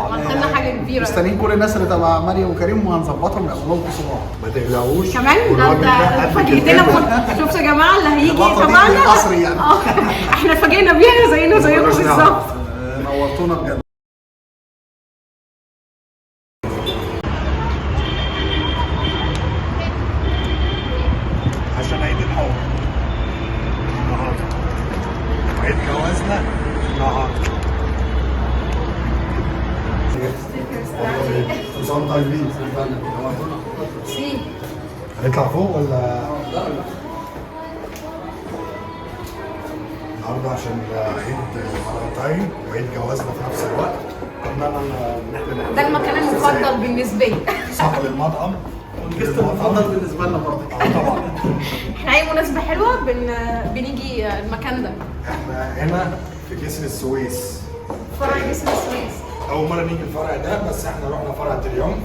عملنا حاجه كبيره. مستنيين كل الناس اللي تبع مريم وكريم وهنظبطهم نعمل لهم صباع. ما تقلقوش كمان ده انت فاجئتنا. شفتوا يا جماعه اللي هيجي تبعنا قصري يعني. احنا اتفاجئنا بيها زيكم بالظبط. نورتونا بجد. عشان عيد الحب النهارده، عيد جوازنا النهارده. نظام طيبين. هنطلع فوق ولا؟ النهارده عشان عيد فالنتاين وعيد جوازنا في نفس الوقت، قررنا ان احنا ده المكان المفضل بالنسبه لي. صاحب المطعم الجست المفضل بالنسبه لنا برضه. طبعا. احنا اي مناسبه حلوه بنيجي المكان ده. احنا هنا في جسر السويس، فرع جسر السويس. اول مره نيجي الفرع ده، بس احنا رحنا فرع تريوم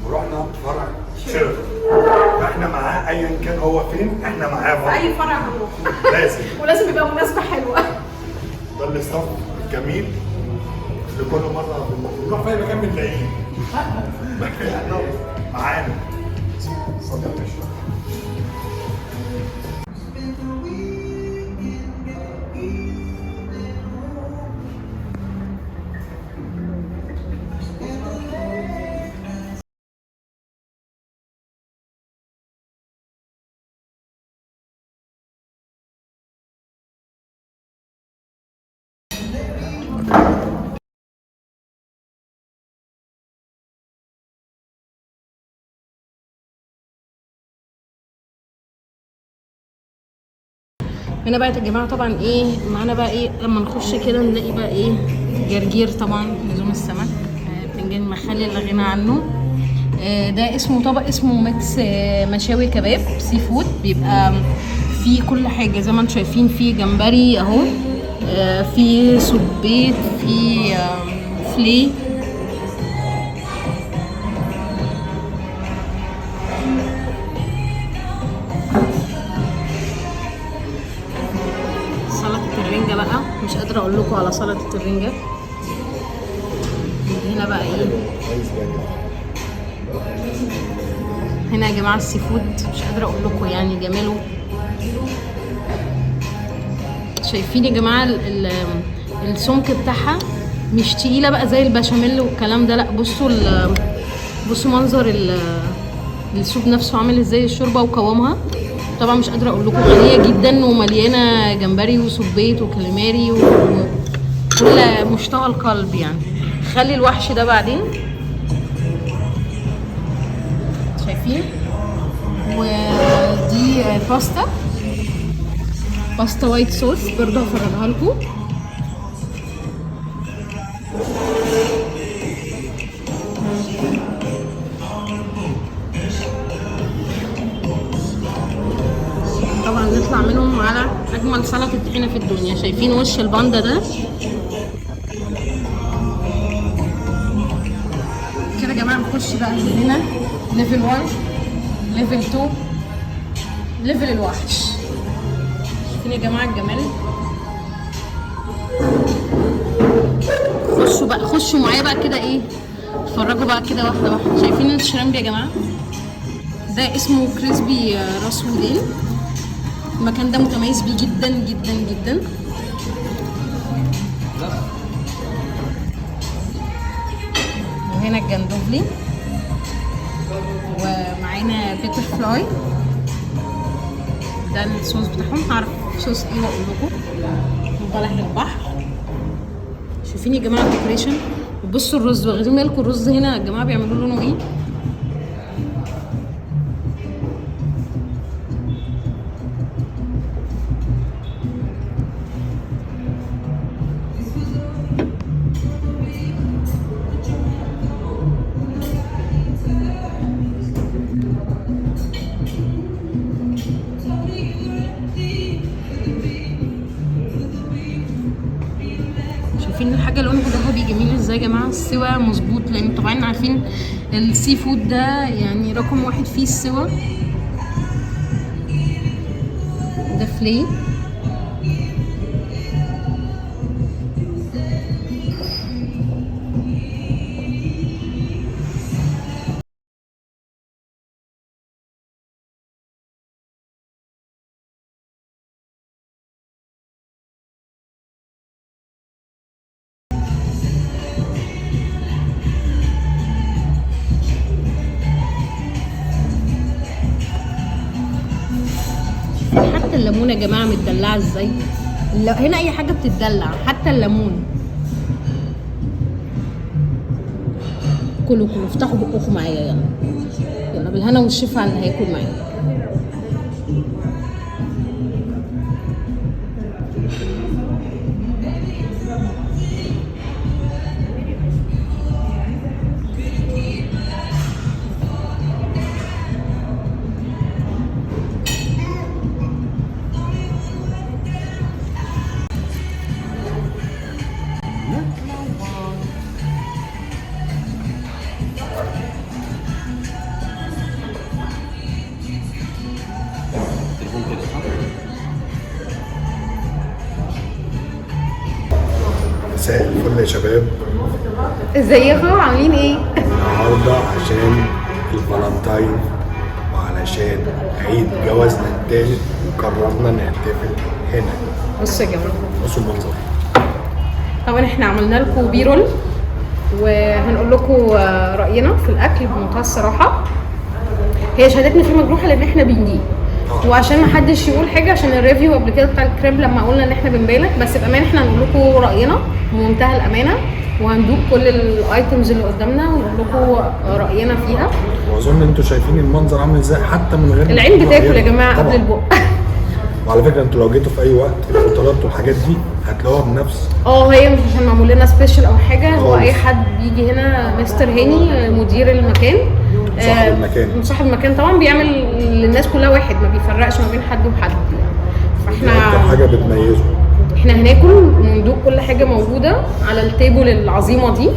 ورحنا فرع شيراتون. احنا معاه ايا كان هو فين، احنا معاه في برضه. اي فرع هنروح. لازم. ولازم يبقى مناسبه حلوه. ده الاستاف الجميل اللي كل مره بنروح في اي مكان بنلاقيه. معانا. اتفضل يا باشا. هنا بقى يا جماعه طبعا ايه معانا بقى ايه لما نخش كده نلاقي بقى ايه جرجير طبعا لزوم السمك، بتنجان مخلي لا غنى عنه. ده اسمه طبق اسمه ميكس مشاوي كباب سي فود، بيبقى فيه كل حاجه زي ما انتم شايفين. فيه جمبري اهو، فيه سبيط، فيه فلي، الرنجة بقى مش قادرة اقول لكم على سلطة الرنجة. هنا بقى ايه، هنا يا جماعة السي فود مش قادرة اقول لكم يعني جماله. شايفين يا جماعة السمك بتاعها مش تقيلة بقى زي البشاميل والكلام ده، لا بصوا بصوا منظر السوب نفسه عامل ازاي، الشوربة وقوامها. طبعا مش قادره اقول لكم غنيه جدا ومليانه جمبري وسبيط وكاليماري وكل مشتوى القلب يعني. خلي الوحش ده بعدين شايفين. ودي باستا وايت صوص برضه هفرجها لكم. طبعا نطلع منهم على اجمل سلطه طحينه في الدنيا. شايفين وش الباندا ده كده يا جماعه. نخش بقى هنا ليفل 1 ليفل 2 ليفل الوحش. شايفين يا جماعه الجمال. خشوا معايا بقى كده ايه، اتفرجوا بقى كده واحده واحده. شايفين الشريمب يا جماعه، ده اسمه كريسبي راس وديل. المكان ده متميز بيه جدا جدا جدا. وهنا الجندوفلي، ومعانا بيتر فلاي. ده الصوص بتاعهم، هعرف صوص ايه واقول لكم. وطالع البحر. شايفين يا جماعه الديكوريشن. وبصوا الرز، واخدين بالكم الرز هنا يا جماعه بيعملوا لونه ايه. شايفين الحاجه لونها ذهبي جميل ازاي يا جماعه. السوا مظبوط، لان طبعا عارفين السي فود ده يعني رقم واحد فيه السوا. ده فلي. الليمونه يا جماعه متدلعه ازاي. هنا اي حاجه بتتدلع حتى الليمون. كلوا افتحوا بقكم معايا يلا بالهنا والشفا على اللي هياكل معايا. مساء الفل يا شباب. ازيكم عاملين ايه؟ النهارده عشان الفالنتاين وعلشان عيد جوازنا التالت قررنا نحتفل هنا. بصوا يا جماعه، بصوا المنظر. طبعا احنا عملنا لكم بيرول وهنقول لكم راينا في الاكل بمنتهى الصراحه. هي شهادتنا فيه مجروحه لان احنا بنجيب، وعشان ما حدش يقول حاجه عشان الريفيو قبل كده بتاع الكريب لما قلنا ان احنا بنبالغ، بس بامان احنا هنقول لكم راينا بمنتهى الامانه، وهندوق كل الايتمز اللي قدامنا ونقول لكم راينا فيها. واظن انتوا شايفين المنظر عامل ازاي حتى من غير العين بتاكل يا جماعه قبل البق. وعلى فكره انتوا لو جيتوا في اي وقت وطلبتوا الحاجات دي هتلاقوها بنفس هي مش عشان معمول لنا سبيشال او حاجه، هو خالص. اي حد بيجي هنا مستر هاني مدير المكان صاحب المكان صاحب المكان طبعا بيعمل للناس كلها واحد، ما بيفرقش ما بين حد وحد. فاحنا اكتر حاجه بتميزه احنا هناكل وندوق كل حاجه موجوده على التيبل العظيمه دي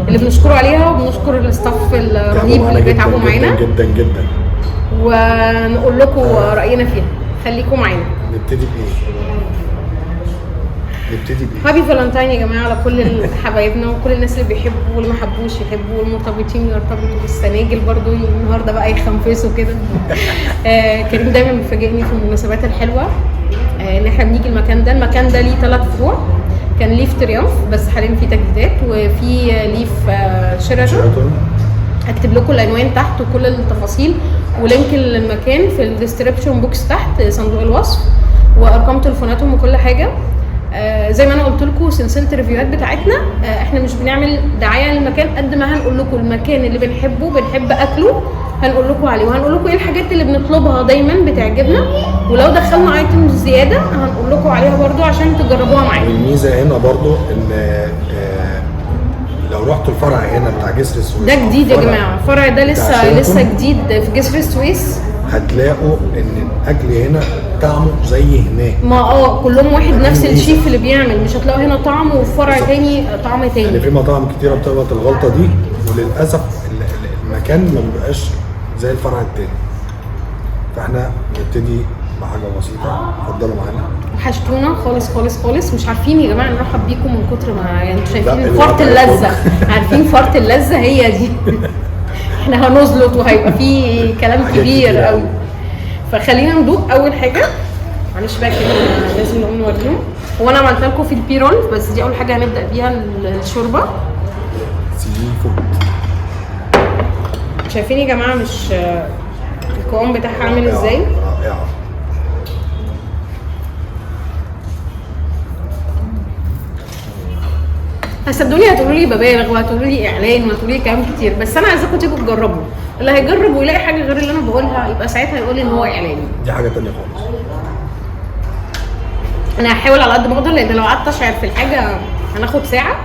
اللي بنشكره عليها، وبنشكر الاستاف الرهيب اللي بيتعبوا معانا جدا جدا، ونقول لكم راينا فيها. خليكم معانا. نبتدي بايه؟ هابي فالنتاين يا جماعه على كل حبايبنا وكل الناس اللي بيحبوا واللي ما حبوش يحبوا والمرتبطين يرتبطوا بالسناجل برضو النهارده بقى يخنفسوا كده. كريم دايما بيفاجئني في المناسبات الحلوه ان احنا بنيجي المكان ده ليه 3 فروع. كان ليه في تريومف بس حاليا في تجديدات، وفي ليه في شيراتون. هكتب لكم العنوان تحت وكل التفاصيل ولينك المكان في الديسكريبشن بوكس تحت صندوق الوصف، وارقام تليفوناتهم وكل حاجه. زي ما انا قلت لكم سلسله الريفيوهات بتاعتنا احنا مش بنعمل دعايه للمكان قد ما هنقول لكم المكان اللي بنحب اكله هنقول لكم عليه، وهنقول لكم ايه الحاجات اللي بنطلبها دايما بتعجبنا، ولو دخلنا ايتمز زياده هنقول لكم عليها برضو عشان تجربوها معانا. الميزه هنا برضو ان لو رحتوا الفرع هنا بتاع جسر السويس ده جديد يا جماعه، الفرع ده لسه جديد في جسر السويس. هتلاقوا ان الاكل هنا طعمه زي هناك، ما كلهم واحد نفس الشيف اللي بيعمل، مش هتلاقوا هنا طعم وفي فرع تاني طعم تاني. يعني في مطاعم كتيره بتغلط الغلطه دي، وللاسف المكان ما بيبقاش زي الفرع التاني. فاحنا نبتدي بحاجه بسيطه. اتفضلوا معانا. وحشتونا خالص خالص خالص، مش عارفين يا جماعه نرحب بيكم من كتر ما يعني انتوا شايفين فرط اللذه. عارفين فرط اللذه هي دي. احنا هنزلط وهيبقى في كلام كبير قوي. فخلينا ندوق اول حاجه. معلش بقى كده لازم نقوم نوريهم. هو انا عملت لكم في البيرول بس دي اول حاجه هنبدا بيها الشوربه. سي فود. شايفين يا جماعه مش القوام بتاعها عامل ازاي؟ رائعه. هتصدقوني هتقولوا لي ببالغ وهتقولوا لي اعلان وهتقولوا لي كلام كتير، بس انا عايزاكم تيجوا تجربوا. اللي هيجرب ويلاقي حاجه غير اللي انا بقولها يبقى ساعتها يقول لي ان هو اعلان. دي حاجه تانيه خالص. انا هحاول على قد ما اقدر، لان لو قعدت اشعر في الحاجه هناخد ساعه،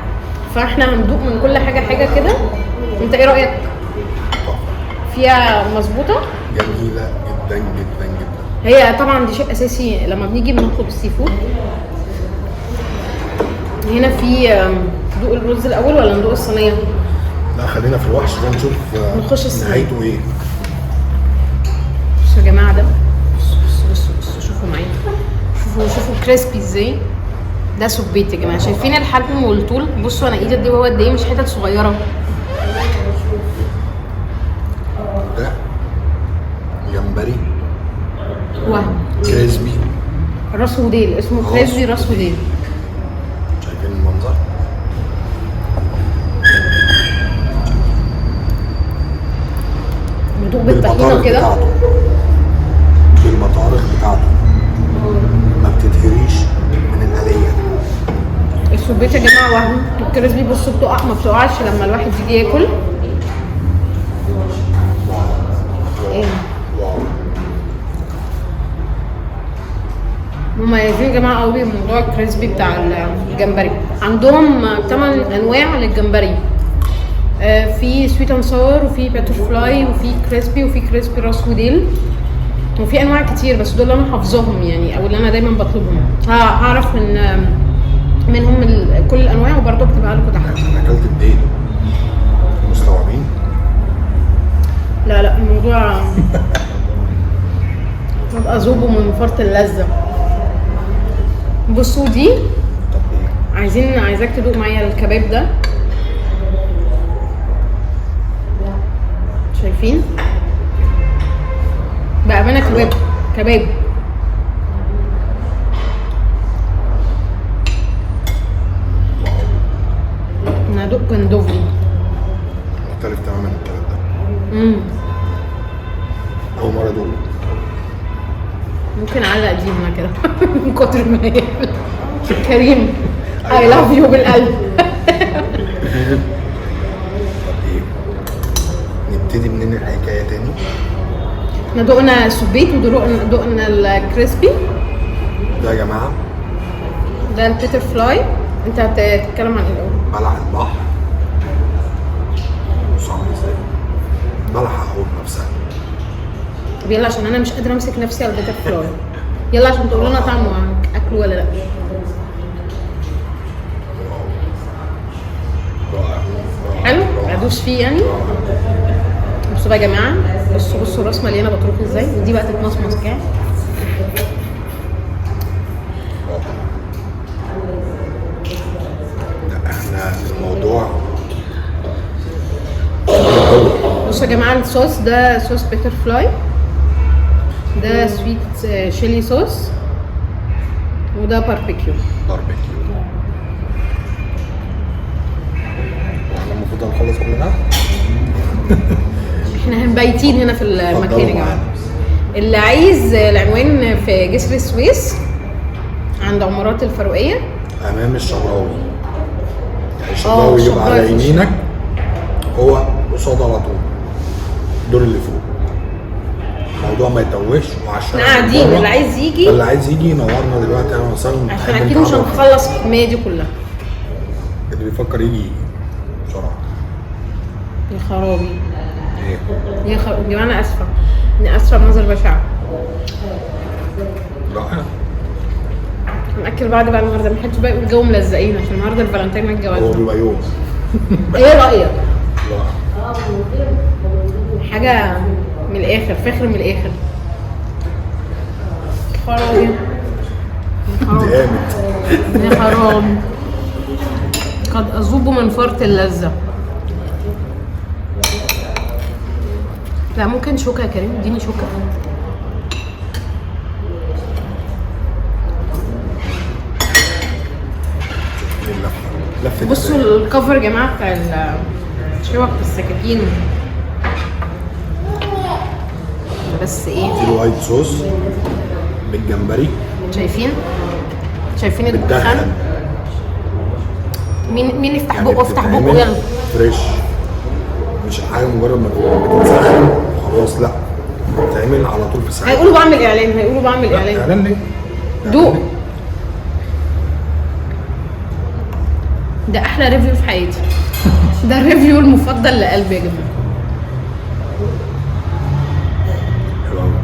فاحنا هندوق من كل حاجه كده. انت ايه رايك؟ فيها مظبوطه؟ جميله جدا جدا جدا. هي طبعا دي شيء اساسي لما بنيجي بنطلب السي فود. هنا في ندوق الرز الاول ولا ندوق الصينيه؟ لا خلينا في الوحش ده نشوف نخش الصينيه نهايته ايه. بصوا يا جماعه ده، بصوا شوفوا معايا، شوفوا كريسبي ازاي. ده سبيت يا جماعه، شايفين الحجم والطول؟ بصوا انا ايدي قد ايه وهو قد ايه، مش حتت صغيره. ده جمبري وهم كريسبي راس وديل، اسمه كريسبي راس وديل. شايفين المنظر؟ ندوق بالطحينه كده، بالمطارخ بتاعته. السبيت يا جماعه وهم الكريسبي. بصوا ما بتقعش لما الواحد يجي ياكل. ايه مميزين يا جماعه قوي موضوع الكريسبي بتاع الجمبري. عندهم 8 انواع للجمبري، في سويت اند ساور وفي باتر فلاي وفي كريسبي وفي كريسبي راس وديل وفي انواع كتير، بس دول انا حافظاهم يعني او اللي انا دايما بطلبهم. هعرف منهم كل الانواع وبرضه بكتبها لكم تحت. انا اكلت الديل مستوعبين؟ لا الموضوع ببقى ذوبه من فرط اللذه. بصوا دي عايزاك تدوق معايا الكباب ده. شايفين بأمانة كباب انا هدوق جندوفلي مختلف تماما الكلام ده. اول مره ادوق. ممكن اعلق دي هنا كده من كتر ما هي كريم اي لاف يو بالقلب. نبتدي منين الحكايه تاني؟ احنا دقنا السبيت ودقنا الكريسبي ده يا جماعه. ده البيتر فلاي. انت هتتكلم عن ايه الاول؟ بلح البحر. صعب ازاي؟ بلح اهو بنفسها. طب يلا عشان انا مش قادره امسك نفسي على البيتر فلاي. يلا عشان تقول لنا طعمه اكله ولا لا. حلو؟ ادوس فيه يعني. بصوا بقى يا جماعه، بصوا الراس مليانه بطروخ ازاي، ودي بقى تتمصمص كده. احنا الموضوع بصوا يا جماعه الصوص ده صوص بيتر فلاي، ده سويت شيلي صوص، وده باربيكيو. احنا المفروض نخلص كل ده. احنا مبيتين هنا في المكان يا جماعه. اللي عايز العنوان في جسر السويس عند عمارات الفاروقيه امام الشبراوي. يعني الشبراوي يبقى على يمينك، هو قصاد على طول الدور اللي فوق. الموضوع ما يتوهش. وعشان احنا قاعدين اللي عايز يجي ينورنا دلوقتي اهلا وسهلا. عشان اكيد مش هنخلص الكميه دي كلها. اللي بيفكر يجي بسرعه. يا خرابي ايه؟ يا جماعه انا اسفه بنظر بشع. لا هنأكل بعد بقى النهارده، محدش بقى يقول جو ملزقين عشان النهارده الفالنتين ما اتجوزنا. هو بيبقى يوم. ايه رأيك؟ لا حاجة من الآخر، فخر من الآخر. خرابي يا حرام، قد أذوب من فرط اللذة. لا ممكن شوكة يا كريم، اديني شوكة. بصوا الكفر يا جماعه بتاع الشوك بالسكاكين. بس ايه دي وايت صوص بالجمبري. شايفين الدخان؟ مين يفتح يعني بقه؟ افتح بقه يلا. فريش، مش حاجه مجرد ما بتتسخن خلاص، لا بتتعمل على طول في ساعه. هيقولوا بعمل اعلان. اعلان ليه؟ دوق. ده احلى ريفيو في حياتي. ده الريفيو المفضل لقلبي يا جماعه.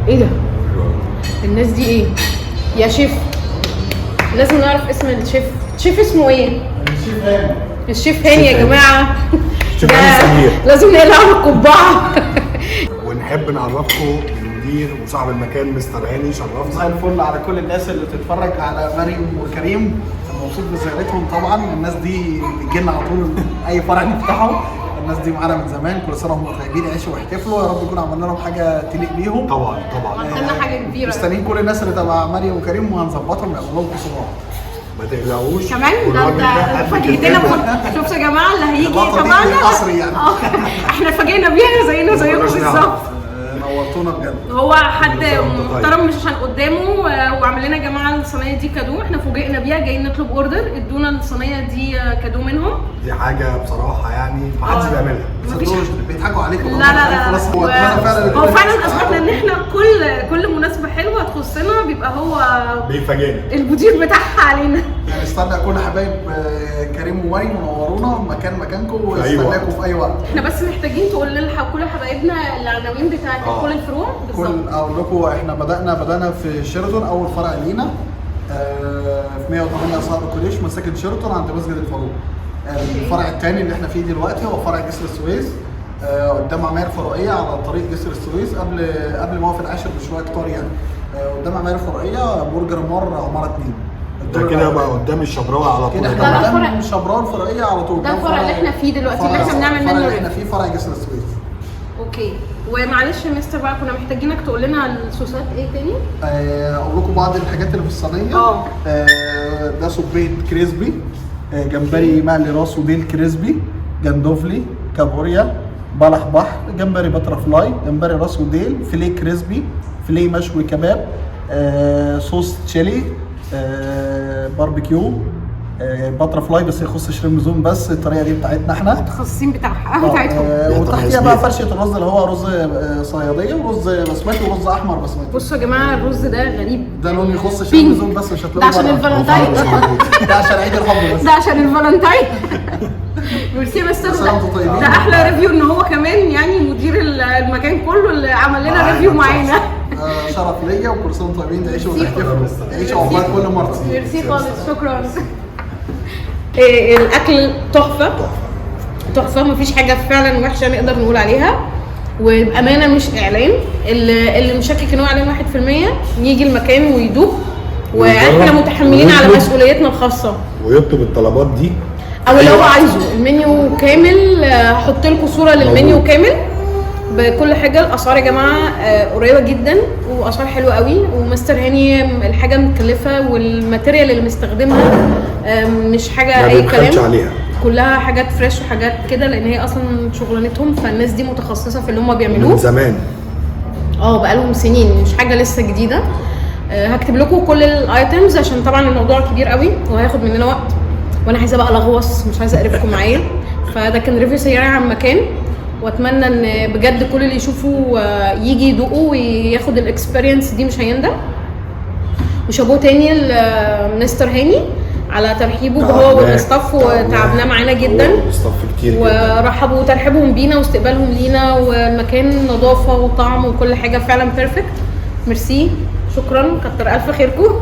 ايه ده؟ الناس دي ايه؟ يا شيف لازم نعرف اسم الشيف. الشيف اسمه ايه؟ الشيف هاني يا جماعه. الشيف هاني سمير. لازم نقلع له القبعه. ونحب نعرفكم المدير وصاحب المكان مستر هاني. شرفنا. مساء الفل على كل الناس اللي بتتفرج على مريم وكريم. مبسوط بزيارتهم طبعا. الناس دي بتجي لنا على طول اي فرع نفتحه. الناس دي معانا من زمان، كل سنه وهم طيبين، يعيشوا ويحتفلوا. يا رب يكون عملنا لهم حاجه تليق بيهم. طبعا عملنا حاجه كبيره. مستنيين كل الناس اللي تبع مريم وكريم وهنظبطهم يعملوا لكم صباع. ما تقلقوش كمان ده فاجئتنا. شوفوا يا جماعه اللي هيجي تبعنا حصري يعني. احنا فاجئنا بيها زيكم بالظبط. نورتونا بجد. هو حد كل سنة وأنت طيب. محترم مش عشان قدامه، وعمل لنا يا جماعه الصينيه دي كادو، احنا فوجئنا بيها جايين نطلب اوردر، ادونا الصينيه دي كادو منهم. دي حاجه بصراحه يعني ما حدش بيعملها. مفيش صدقوش بيضحكوا عليكم. لا لا لا خلاص هو هو فعلا اثبتنا ان احنا كل مناسبه حلوه تخصنا بيبقى هو بيفاجئنا المدير بتاعها علينا. يعني استنى كل حبايب كريم ومريم منورونا مكانكم واستناكم في اي وقت. احنا بس محتاجين تقول كل حبايبنا العناوين بتاعت كل الفروع بالظبط. اقول لكم احنا بدانا في شيراتون، اول فرع لينا في 108 صعب الكوريش مساكن شيراتون عند مسجد الفاروق. الفرع الثاني اللي احنا فيه دلوقتي هو فرع جسر السويس قدام عماير فروعيه على طريق جسر السويس قبل موقف العاشر بشويه كتار يعني. قدام عماير فروعيه برج رمار عماره 2. ده كده بقى قدام الشبراوي على طول. كده احنا قدام الشبراوي الفرعيه على طول. ده الفرع اللي احنا فيه دلوقتي اللي احنا بنعمل منه اللي احنا فيه فرع جسر السويس. اوكي. ومعلش يا مستر بقى كنا محتاجينك تقول لنا الصوصات ايه تاني؟ اقول لكم بعض الحاجات اللي في الصينيه. ده صبيت كريسبي، جمبري مقلي راس وديل كريسبي، جندوفلي، كابوريا، بلح بحر، جمبري باترفلاي، جمبري راس وديل، فيليه كريسبي، فيليه مشوي كباب، صوص تشيلي، باربيكيو، باترفلاي بس يخص شريم زون بس الطريقه دي بتاعتنا احنا متخصصين بتاعهم. وتحتيها بقى فرشه الرز اللي هو رز صياديه ورز بسمتي ورز احمر بسمتي. بصوا يا جماعه الرز ده غريب، ده لون يخص شريم زون بس مش هتلاقوه. ده عشان الفالنتاين. ده عشان عيد الحب بس. ده عشان الفالنتاين. ميرسي يا مستر. ده احلى ريفيو ان هو كمان يعني مدير المكان كله اللي عمل لنا ريفيو معانا. شرف ليا وكل سنه وانتم طيبين. تعيشوا وتحتفلوا، تعيشوا عقبال كل مره. ميرسي خالص، شكرا. الاكل تحفه تحفه، مفيش حاجه فعلا وحشه نقدر نقول عليها، وبامانه مش اعلان. اللي مشكك ان هو اعلان 1% يجي المكان ويدوق، واحنا متحملين على مسؤوليتنا الخاصه ويكتب الطلبات دي او اللي هو عايزه. المنيو كامل، هحط لكم صوره للمنيو كامل بكل حاجه. الاسعار يا جماعه قريبه جدا واسعار حلوه قوي، ومستر هاني الحاجه متكلفه والماتيريال اللي مستخدمها مش حاجه اي كلام عليها. كلها حاجات فريش وحاجات كده، لان هي اصلا شغلانتهم، فالناس دي متخصصه في اللي هم بيعملوه من زمان. بقالهم سنين، مش حاجه لسه جديده. هكتب لكم كل الايتمز عشان طبعا الموضوع كبير قوي وهياخد مننا وقت، وانا عايزه بقى الغوص، مش عايزه اقرفكم معايا. فده كان ريفيو سريع عن المكان، واتمنى ان بجد كل اللي يشوفوا يجي يدوقوا وياخد الاكسبيرينس دي مش هيندم. وشابوه تاني لمستر هاني على ترحيبه هو والاستاف، وتعبناه معانا جدا. ورحبوا ترحيبهم بينا واستقبالهم لينا، والمكان نظافه وطعم وكل حاجه فعلا بيرفكت. ميرسي، شكرا، كتر الف خيركم.